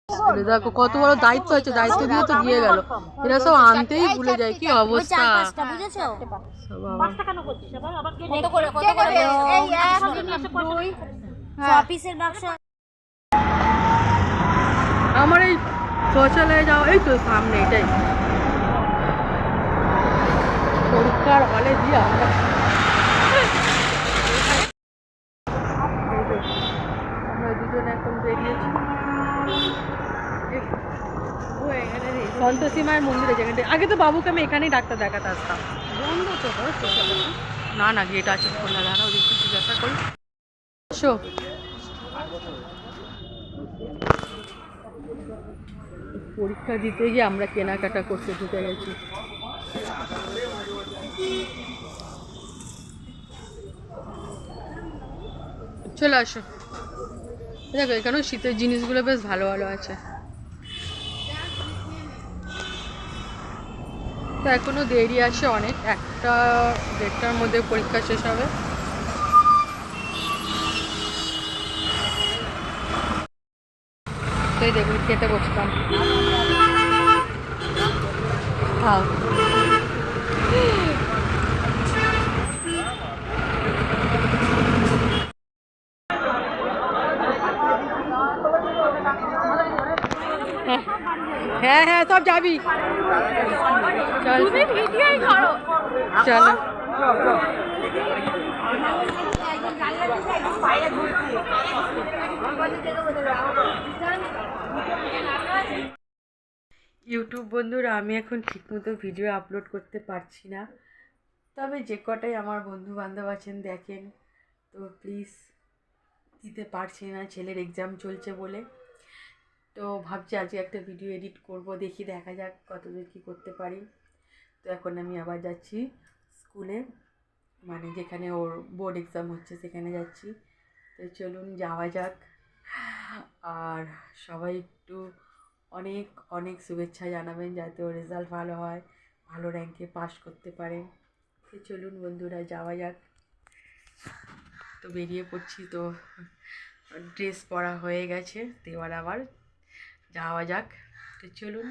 দেখো কত বড় দায়িত্ব আছে, দায়িত্ব দিয়ে তো দিয়ে গেল, এরা সব আনতেই ভুলে যায়, কি অবস্থা। আমার এই শৌচালয়ে যাওয়া এই তো সামনে, এটাই পরীক্ষার হলে দিয়ে আমরা দুজনে এখন বেরিয়েছি সন্তোষী মায়ের মন্দিরে, যেখানে আগে তো বাবুকে আমি এখানেই ডাক্তার দেখাতে আসতাম। বন্ধ তো না, না গেট আছে খোলা, দাঁড়া ওদিকে জিজ্ঞাসা করি। পরীক্ষা দিতে গিয়ে আমরা কেনাকাটা করতে ঢুকে গেছি। চলে আসো, দেখো এখানেও শীতের জিনিসগুলো বেশ ভালো ভালো আছে। তো এখনো দেরি আছে অনেক, 1টা-1:30টার মধ্যে পরীক্ষা শেষ হবে। তো দেখুন খেতে বসতাম। হ্যাঁ হ্যাঁ হ্যাঁ সব যাবি, চলো ইউটিউব বন্ধুরা, আমি এখন ঠিকমতো ভিডিও আপলোড করতে পারছি না, তবে যে কটাই আমার বন্ধু বান্ধব আছেন দেখেন, তো প্লিজ, দিতে পারছি না, ছেলের এক্সাম চলছে বলে। তো ভাবছি আজকে একটা ভিডিও এডিট করব, দেখি দেখা যাক কতদূর কী করতে পারি। তো এখন আমি আবার যাচ্ছি স্কুলে, মানে যেখানে ওর বোর্ড এক্সাম হচ্ছে সেখানে যাচ্ছি। তো চলুন যাওয়া যাক, আর সবাই একটু অনেক অনেক শুভেচ্ছা জানাবেন যাতে ওর রেজাল্ট ভালো হয়, ভালো র্যাঙ্কে পাস করতে পারে। তো চলুন বন্ধুরা যাওয়া যাক। তো বেরিয়ে পড়ছি, তো ড্রেস পরা হয়ে গেছে, তো এবার আবার যাওয়া যাক। তো চলুন।